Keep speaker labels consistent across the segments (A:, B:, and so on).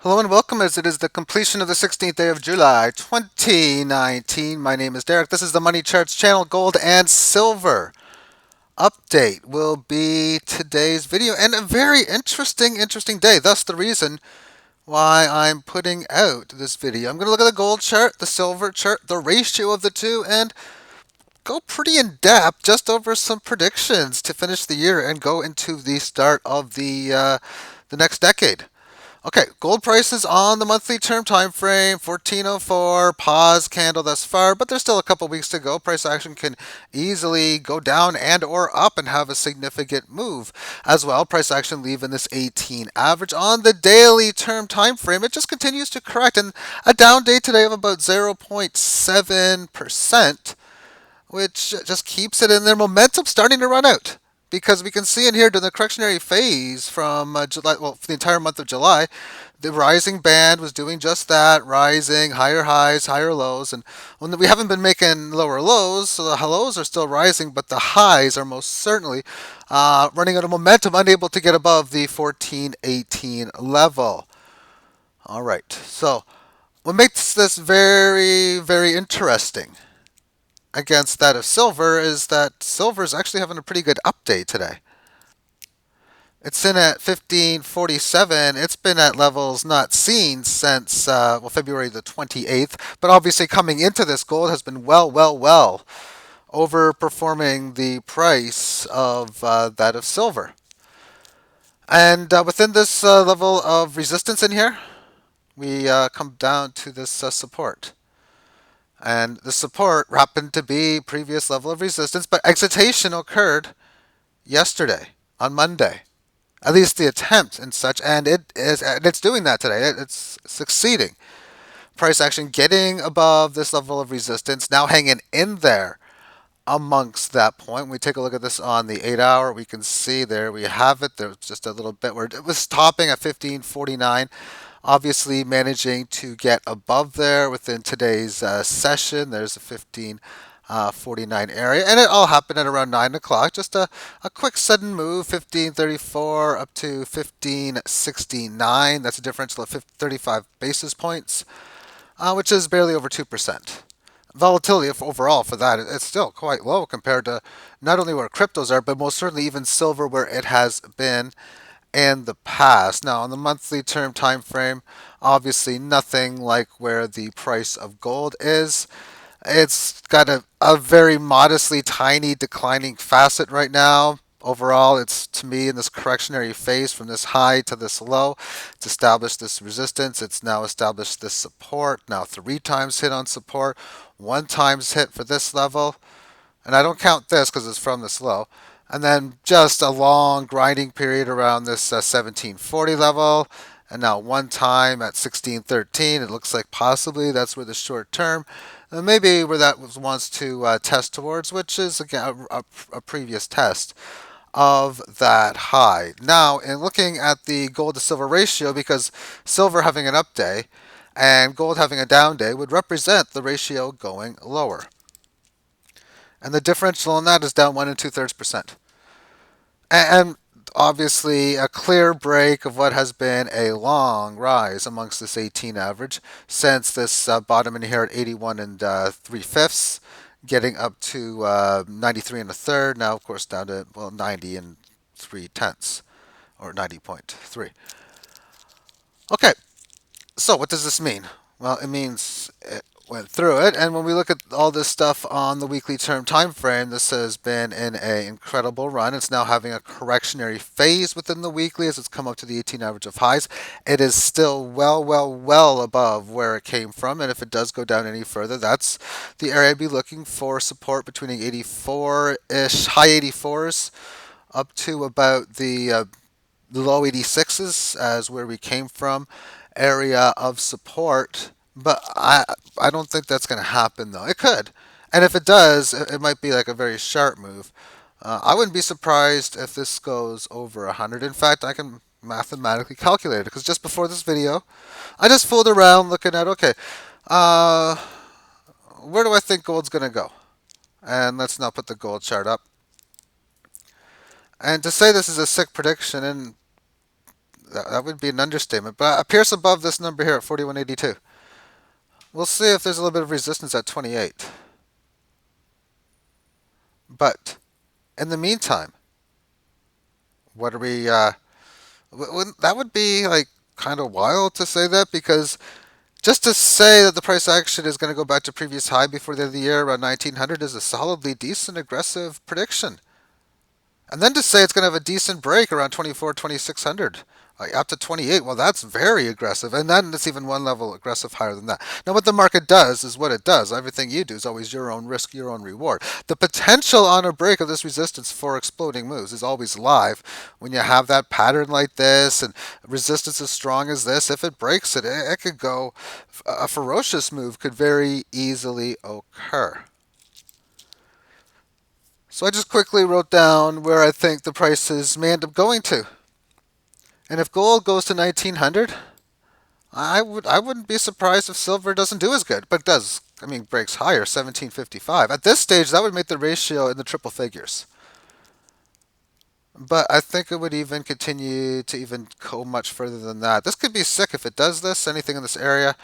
A: Hello and welcome as it is the completion of the 16th day of July 2019. My name is Derek. This is the Money Charts channel. Gold and silver update will be today's video and a very interesting day. Thus the reason why I'm putting out this video. I'm going to look at the gold chart, the silver chart, the ratio of the two, and go pretty in depth just over some predictions to finish the year and go into the start of the next decade. Okay, gold prices on the monthly term time frame, 1404, pause candle thus far, but there's still a couple weeks to go. Price action can easily go down and or up and have a significant move as well. Price action leaving this 18 average on the daily term time frame. It just continues to correct and a down day today of about 0.7%, which just keeps it in there. Momentum starting to run out because we can see in here during the correctionary phase from July, well, for the entire month of July, the rising band was doing just that, rising, higher highs, higher lows, and when we haven't been making lower lows, so the lows are still rising, but the highs are most certainly running out of momentum, unable to get above the 1418 level. All right, so what makes this very interesting against that of silver is that silver is actually having a pretty good update today. It's in at 1547. It's been at levels not seen since February the 28th. But obviously, coming into this, gold has been well overperforming the price of that of silver. And within this level of resistance in here, we come down to this support. And the support happened to be previous level of resistance, but excitation occurred yesterday on Monday. At least the attempt and such, and it's doing that today. It's succeeding. Price action getting above this level of resistance, now hanging in there amongst that point. When we take a look at this on the 8 hour, we can see there we have it. There's just a little bit where it was stopping at 1549. Obviously managing to get above there within today's session. There's a 1549 area, and it all happened at around 9 o'clock. Just a quick sudden move, 1534 up to 1569. That's a differential of 35 basis points, which is barely over 2%. Volatility overall for that, it's still quite low compared to not only where cryptos are, but most certainly even silver where it has been in the past. Now, on the monthly term time frame, obviously nothing like where the price of gold is. It's got a very modestly tiny declining facet right now. Overall, it's to me in this correctionary phase from this high to this low. It's established this resistance. It's now established this support. Now 3 times hit on support, 1 times hit for this level. And I don't count this because it's from this low. And then just a long grinding period around this 1740 level. And now 1 time at 1613. It looks like possibly that's where the short term, maybe where that wants to test towards, which is again a previous test of that high. Now, in looking at the gold to silver ratio, because silver having an up day and gold having a down day would represent the ratio going lower. And the differential on that is down 1 2/3%. And obviously a clear break of what has been a long rise amongst this 18 average since this bottom in here at 81 and 3/5, getting up to 93 and a third. Now, of course, down to 90 and 3/10, or 90.3. Okay, so what does this mean? Well, it means it went through it, and when we look at all this stuff on the weekly term time frame, this has been in an incredible run. It's now having a correctionary phase within the weekly as it's come up to the 18 average of highs. It is still well above where it came from, and if it does go down any further, that's the area I'd be looking for support between 84-ish, high 84s, up to about the low 86s as where we came from, area of support. But I don't think that's going to happen though. It could, and if it does, it might be like a very sharp move. I wouldn't be surprised if this goes over 100. In fact, I can mathematically calculate it because just before this video, I just fooled around looking at okay, uh, where do I think gold's going to go? And let's now put the gold chart up. And to say this is a sick prediction, and That would be an understatement. But it appears above this number here at 41.82. We'll see if there's a little bit of resistance at 28. But in the meantime, what are we? That would be like kind of wild to say that, because just to say that the price action is going to go back to previous high before the end of the year around 1900 is a solidly decent aggressive prediction. And then to say it's going to have a decent break around 24, 2600, up to 28, well, that's very aggressive. And then it's even one level aggressive higher than that. Now, what the market does is what it does. Everything you do is always your own risk, your own reward. The potential on a break of this resistance for exploding moves is always live. When you have that pattern like this and resistance as strong as this, if it breaks it, it could go, a ferocious move could very easily occur. So I just quickly wrote down where I think the prices may end up going to. And if gold goes to 1900, I wouldn't be surprised if silver doesn't do as good, but it does. I mean, breaks higher, 1755. At this stage, that would make the ratio in the triple figures. But I think it would even continue to even go much further than that. This could be sick if it does this, anything in this area.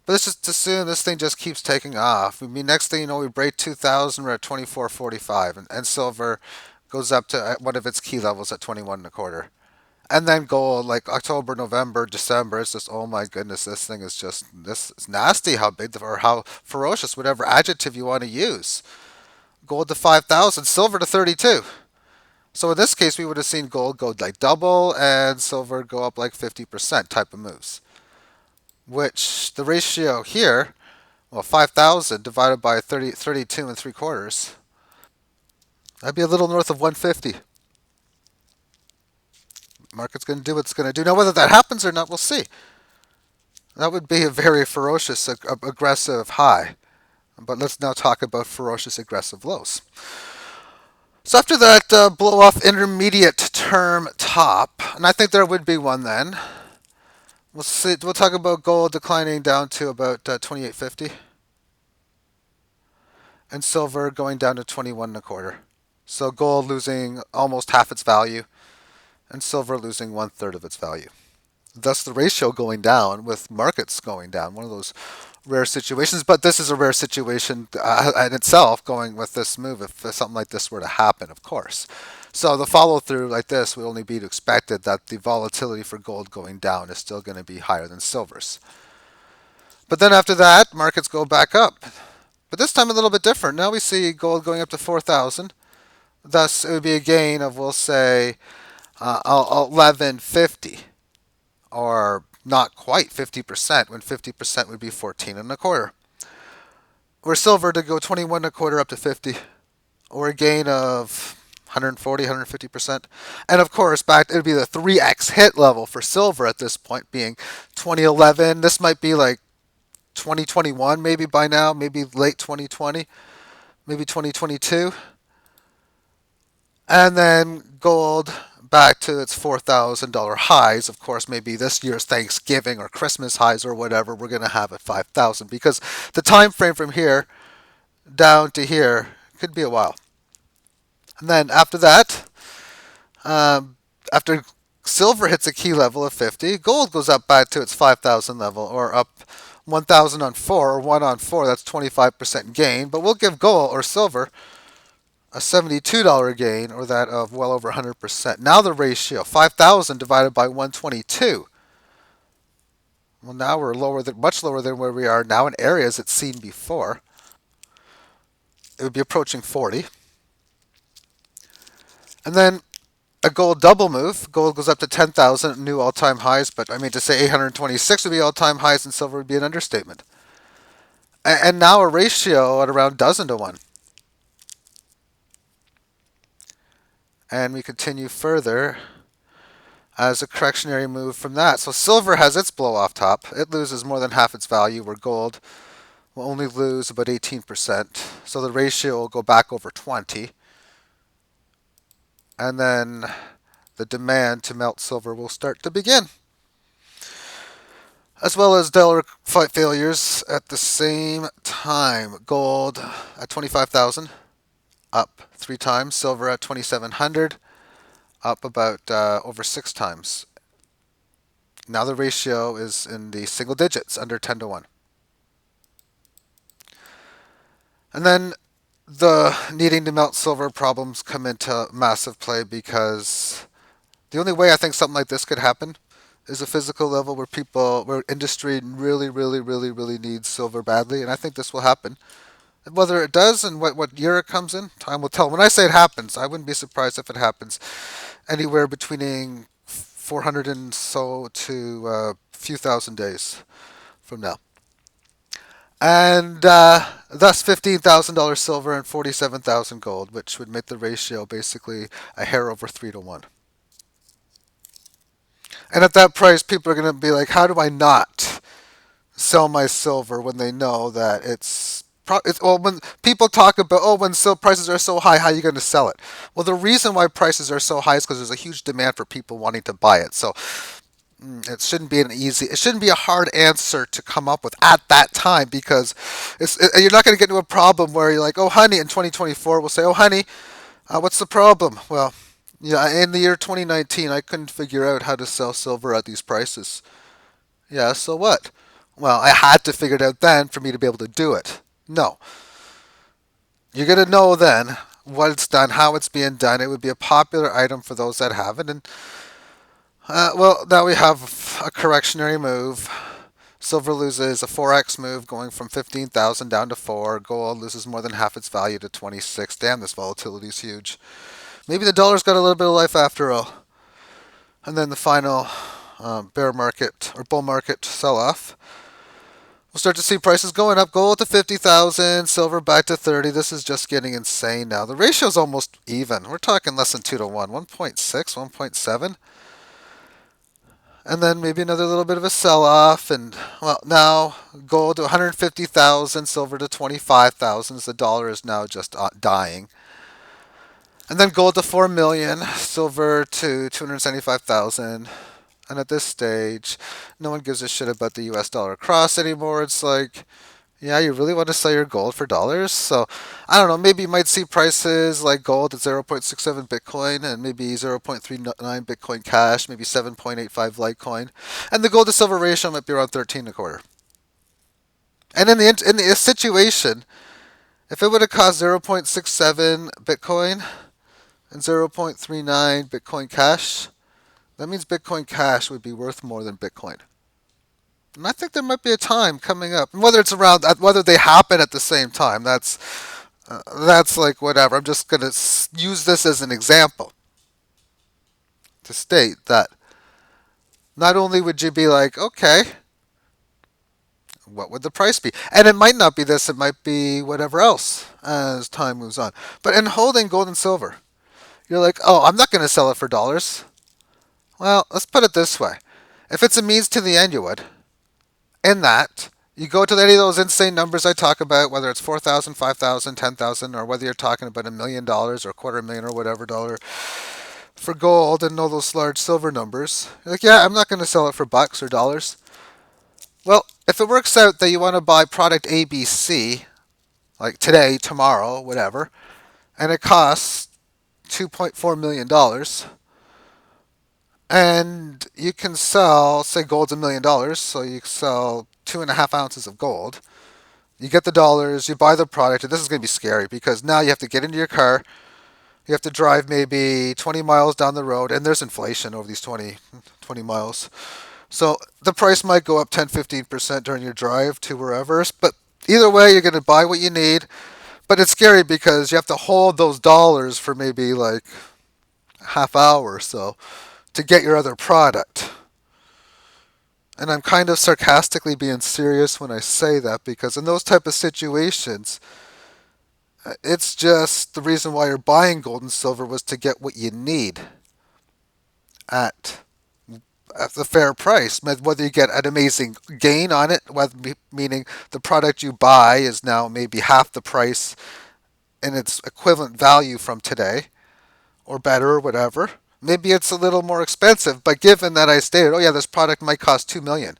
A: But let's just assume this thing just keeps taking off. I mean, next thing you know, we break 2,000, we're at 24.45, and silver goes up to one of its key levels at 21 and a quarter. And then gold, like October, November, December, it's just, oh my goodness, this thing is just, this is nasty how big or how ferocious, whatever adjective you want to use. Gold to 5,000, silver to 32. So in this case, we would have seen gold go like double and silver go up like 50% type of moves. Which the ratio here, well, 5,000 divided by 32 and 3 quarters, that'd be a little north of 150. Market's going to do what it's going to do. Now, whether that happens or not, we'll see. That would be a very ferocious, aggressive high. But let's now talk about ferocious, aggressive lows. So after that blow off intermediate term top, and I think there would be one then. We'll see. We'll talk about gold declining down to about 28.50, and silver going down to 21 and a quarter. So gold losing almost half its value, and silver losing one third of its value. Thus, the ratio going down with markets going down. One of those rare situations, but this is a rare situation in itself, going with this move if something like this were to happen, of course. So the follow through like this would only be expected that the volatility for gold going down is still going to be higher than silver's. But then after that, markets go back up. But this time a little bit different. Now we see gold going up to 4,000. Thus, it would be a gain of, we'll say, 1150, or not quite 50%, when 50% would be 14 and a quarter. Or silver to go 21 and a quarter up to 50, or a gain of 140, 150%. And of course, back it would be the 3x hit level for silver at this point being 2011. This might be like 2021 maybe by now, maybe late 2020, maybe 2022. And then gold back to its $4,000 highs. Of course, maybe this year's Thanksgiving or Christmas highs or whatever we're going to have at 5,000, because the time frame from here down to here could be a while. And then after that, after silver hits a key level of 50, gold goes up back to its 5,000 level, or up 1,000 on 4, or 1 on 4. That's 25% gain. But we'll give gold or silver a $72 gain, or that of well over 100%. Now the ratio, 5,000 divided by 122. Well, now we're much lower than where we are now in areas it's seen before. It would be approaching 40. And then a gold double move. Gold goes up to 10,000, new all-time highs, but I mean to say 826 would be all-time highs and silver would be an understatement. And now a ratio at around dozen to 1. And we continue further as a correctionary move from that. So silver has its blow off top. It loses more than half its value, where gold will only lose about 18%. So the ratio will go back over 20. And then the demand to melt silver will start to begin. As well as dollar fight failures at the same time. Gold at 25,000. Up 3 times. Silver at 2,700, up about over 6 times. Now the ratio is in the single digits, under 10 to 1. And then the needing to melt silver problems come into massive play because the only way I think something like this could happen is a physical level where industry really, really, really, really needs silver badly, and I think this will happen. Whether it does and what year it comes in, time will tell. When I say it happens, I wouldn't be surprised if it happens anywhere between 400 and so to a few thousand days from now. And thus $15,000 silver and 47,000 gold, which would make the ratio basically a hair over 3 to 1. And at that price, people are going to be like, how do I not sell my silver when they know that well, when people talk about, oh, when silver prices are so high, how are you going to sell it? Well, the reason why prices are so high is because there's a huge demand for people wanting to buy it. So it shouldn't be a hard answer to come up with at that time because you're not going to get into a problem where you're like, oh, honey, in 2024, we'll say, oh, honey, what's the problem? Well, yeah, in the year 2019, I couldn't figure out how to sell silver at these prices. Yeah, so what? Well, I had to figure it out then for me to be able to do it. No. You're going to know then what it's done, how it's being done. It would be a popular item for those that have it. And, well, now we have a correctionary move. Silver loses a 4x move going from 15,000 down to 4. Gold loses more than half its value to 26. Damn, this volatility is huge. Maybe the dollar's got a little bit of life after all. And then the final bear market or bull market sell off. We'll start to see prices going up. Gold to 50,000, silver back to 30. This is just getting insane now. The ratio's almost even. We're talking less than 2 to 1, 1.6, 1.7. And then maybe another little bit of a sell off. And, well, now gold to 150,000, silver to 25,000. The dollar is now just dying. And then gold to 4 million, silver to 275,000. And at this stage, no one gives a shit about the US dollar cross anymore. It's like, yeah, you really want to sell your gold for dollars? So, I don't know, maybe you might see prices like gold at 0.67 Bitcoin and maybe 0.39 Bitcoin Cash, maybe 7.85 Litecoin. And the gold to silver ratio might be around 13 and a quarter. And in the situation, if it would have cost 0.67 Bitcoin and 0.39 Bitcoin Cash, that means Bitcoin Cash would be worth more than Bitcoin. And I think there might be a time coming up, and whether they happen at the same time, that's like whatever. I'm just gonna use this as an example to state that not only would you be like, okay, what would the price be? And it might not be this, it might be whatever else as time moves on. But in holding gold and silver, you're like, oh, I'm not gonna sell it for dollars. Well, let's put it this way: if it's a means to the end, you would. In that, you go to any of those insane numbers I talk about, whether it's 4,000, 5,000, 10,000, or whether you're talking about $1 million or a quarter million or whatever dollar for gold and all those large silver numbers. You're like, yeah, I'm not going to sell it for bucks or dollars. Well, if it works out that you want to buy product ABC, like today, tomorrow, whatever, and it costs $2.4 million, and you can sell, say gold's $1 million, so you sell 2.5 ounces of gold. You get the dollars, you buy the product, and this is going to be scary because now you have to get into your car, you have to drive maybe 20 miles down the road, and there's inflation over these 20 miles. So the price might go up 10-15% during your drive to wherever, but either way, you're going to buy what you need. But it's scary because you have to hold those dollars for maybe like half hour or so to get your other product. And I'm kind of sarcastically being serious when I say that because in those type of situations, it's just the reason why you're buying gold and silver was to get what you need at the fair price. Whether you get an amazing gain on it, meaning the product you buy is now maybe half the price in its equivalent value from today, or better, or whatever. Maybe it's a little more expensive, but given that I stated, oh yeah, this product might cost $2 million,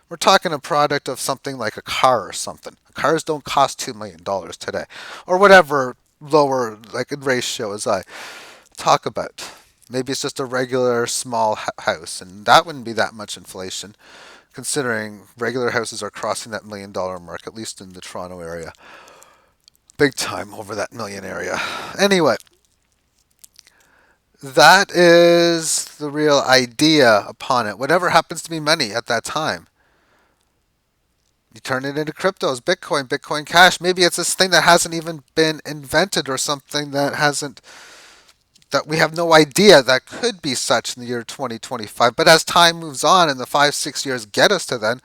A: we're talking a product of something like a car or something. Cars don't cost $2 million today, or whatever lower like ratio as I talk about. Maybe it's just a regular small house, and that wouldn't be that much inflation, considering regular houses are crossing that $1 million mark, at least in the Toronto area. Big time over that million area. Anyway, that is the real idea upon it. Whatever happens to be money at that time, you turn it into cryptos, Bitcoin, Bitcoin Cash. Maybe it's this thing that hasn't even been invented or something that we have no idea that could be such in the year 2025. But as time moves on and the 5, 6 years get us to then,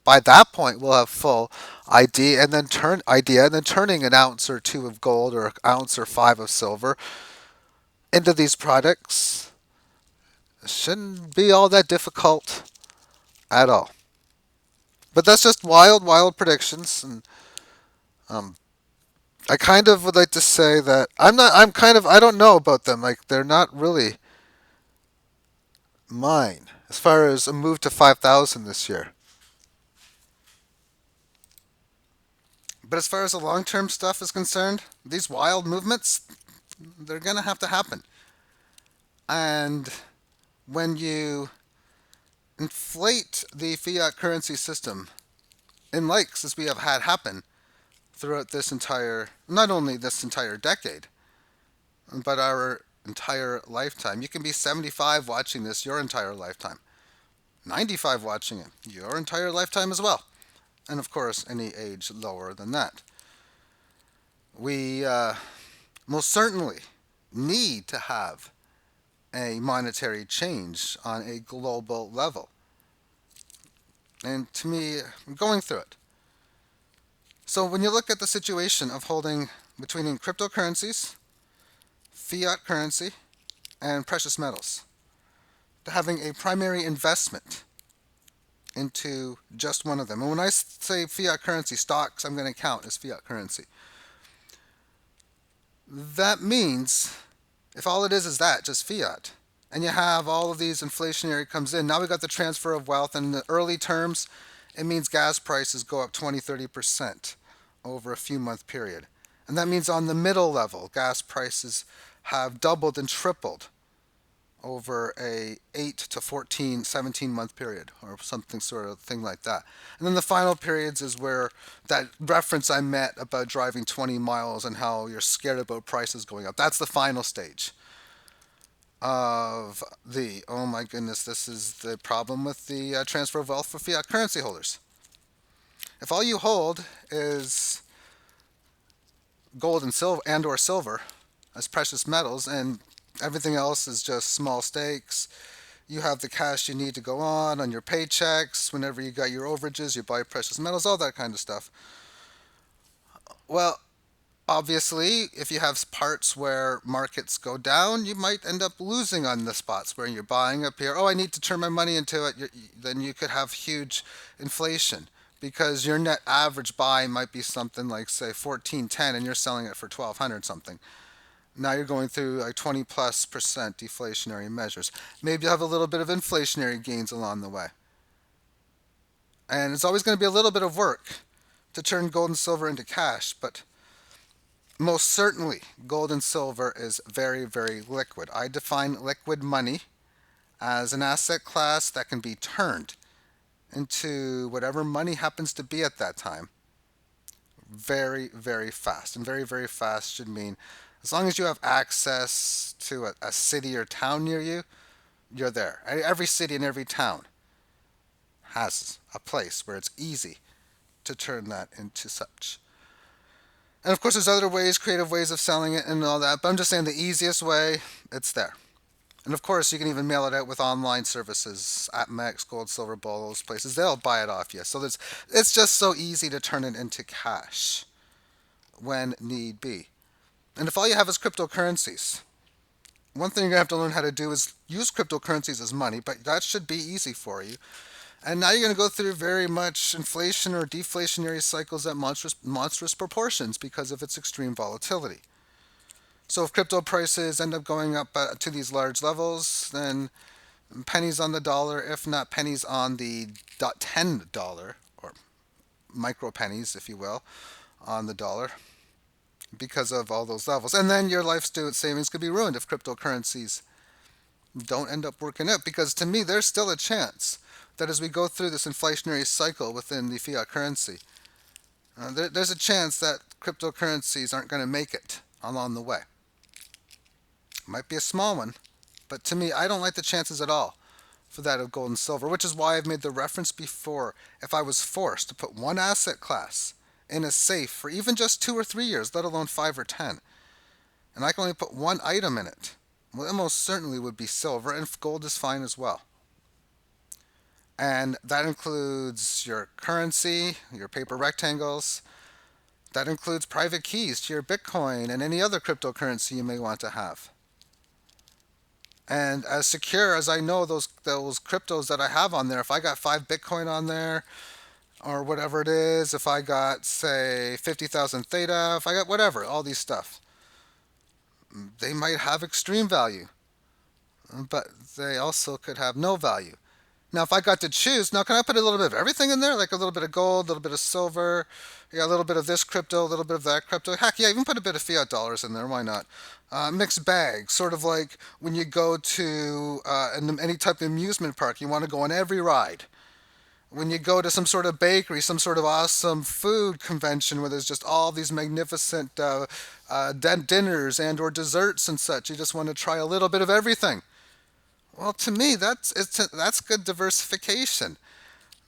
A: by that point we'll have full idea and then turning an ounce or two of gold or an ounce or five of silver into these products shouldn't be all that difficult at all. But that's just wild, wild predictions, and um, I kind of would like to say that I'm not. I'm kind of. I don't know about them. Like they're not really mine as far as a move to 5,000 this year. But as far as the long-term stuff is concerned, these wild movements, they're gonna have to happen. And when you inflate the fiat currency system in likes as we have had happen throughout this entire, not only this entire decade, but our entire lifetime. You can be 75 watching this your entire lifetime, 95 watching it your entire lifetime as well, and of course, any age lower than that. We most certainly need to have a monetary change on a global level. And to me, I'm going through it. So when you look at the situation of holding between cryptocurrencies, fiat currency, and precious metals, to having a primary investment into just one of them. And when I say fiat currency, stocks I'm going to count as fiat currency. That means if all it is that, just fiat, and you have all of these inflationary comes in, now we got the transfer of wealth, and in the early terms, it means gas prices go up 20, 30% over a few month period. And that means on the middle level, gas prices have doubled and tripled over a 8 to 14, 17-month period or something sort of thing like that. And then the final periods is where that reference I met about driving 20 miles and how you're scared about prices going up. That's the final stage of the, oh my goodness, this is the problem with the transfer of wealth for fiat currency holders. If all you hold is gold and silver and or silver as precious metals and everything else is just small stakes, you have the cash you need to go on your paychecks, whenever you got your overages, you buy precious metals, all that kind of stuff. Well, obviously, if you have parts where markets go down, you might end up losing on the spots where you're buying up here. Oh, I need to turn my money into it. Then you could have huge inflation because your net average buy might be something like, say, 1410 and you're selling it for 1200 something. Now you're going through like 20+% deflationary measures. Maybe you'll have a little bit of inflationary gains along the way. And it's always going to be a little bit of work to turn gold and silver into cash, but most certainly gold and silver is very, very liquid. I define liquid money as an asset class that can be turned into whatever money happens to be at that time very, very fast. And very, very fast should mean as long as you have access to a city or town near you, you're there. Every city and every town has a place where it's easy to turn that into such. And of course, there's other ways, creative ways of selling it and all that, but I'm just saying the easiest way, it's there. And of course, you can even mail it out with online services, AppMex, Gold, Silver Bowl, those places. They'll buy it off you. So it's just so easy to turn it into cash when need be. And if all you have is cryptocurrencies, one thing you're going to have to learn how to do is use cryptocurrencies as money, but that should be easy for you. And now you're going to go through very much inflation or deflationary cycles at monstrous proportions because of its extreme volatility. So if crypto prices end up going up to these large levels, then pennies on the dollar, if not pennies on the $10 or micro pennies, if you will, on the dollar because of all those levels. And then your life savings could be ruined if cryptocurrencies don't end up working out, because to me there's still a chance that as we go through this inflationary cycle within the fiat currency, there's a chance that cryptocurrencies aren't going to make it along the way. Might be a small one, but to me, I don't like the chances at all for that of gold and silver, which is why I've made the reference before. If I was forced to put one asset class in a safe for even just 2 or 3 years, let alone 5 or 10, and I can only put one item in it, well, it most certainly would be silver, and gold is fine as well. And that includes your currency, your paper rectangles. That includes private keys to your Bitcoin and any other cryptocurrency you may want to have. And as secure as I know those cryptos that I have on there, if I got 5 Bitcoin on there or whatever it is, if I got say 50,000 Theta, if I got whatever, all these stuff, they might have extreme value, but they also could have no value. Now, if I got to choose, now can I put a little bit of everything in there? Like a little bit of gold, a little bit of silver, yeah, a little bit of this crypto, a little bit of that crypto. Heck, yeah, even put a bit of fiat dollars in there. Why not? Mixed bag, sort of like when you go to any type of amusement park, you want to go on every ride. When you go to some sort of bakery, some sort of awesome food convention where there's just all these magnificent dinners and or desserts and such, you just want to try a little bit of everything. Well, to me, that's good diversification,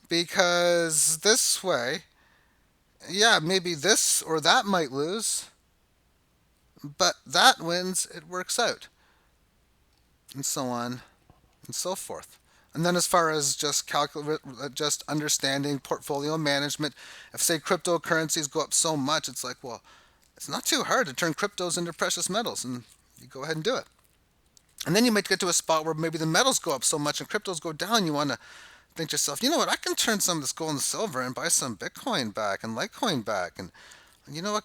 A: because this way, yeah, maybe this or that might lose, but that wins, it works out, and so on and so forth. And then as far as just understanding portfolio management, if say cryptocurrencies go up so much, it's like, well, it's not too hard to turn cryptos into precious metals, and you go ahead and do it. And then you might get to a spot where maybe the metals go up so much and cryptos go down. You want to think to yourself, you know what, I can turn some of this gold and silver and buy some Bitcoin back and Litecoin back. And you know what,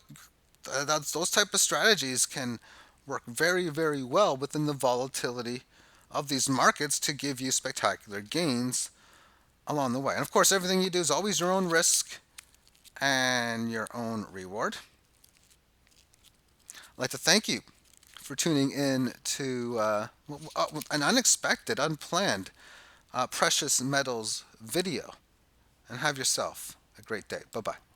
A: those type of strategies can work very, very well within the volatility of these markets to give you spectacular gains along the way. And of course, everything you do is always your own risk and your own reward. I'd like to thank you for tuning in to an unexpected, unplanned precious metals video. And have yourself a great day. Bye bye.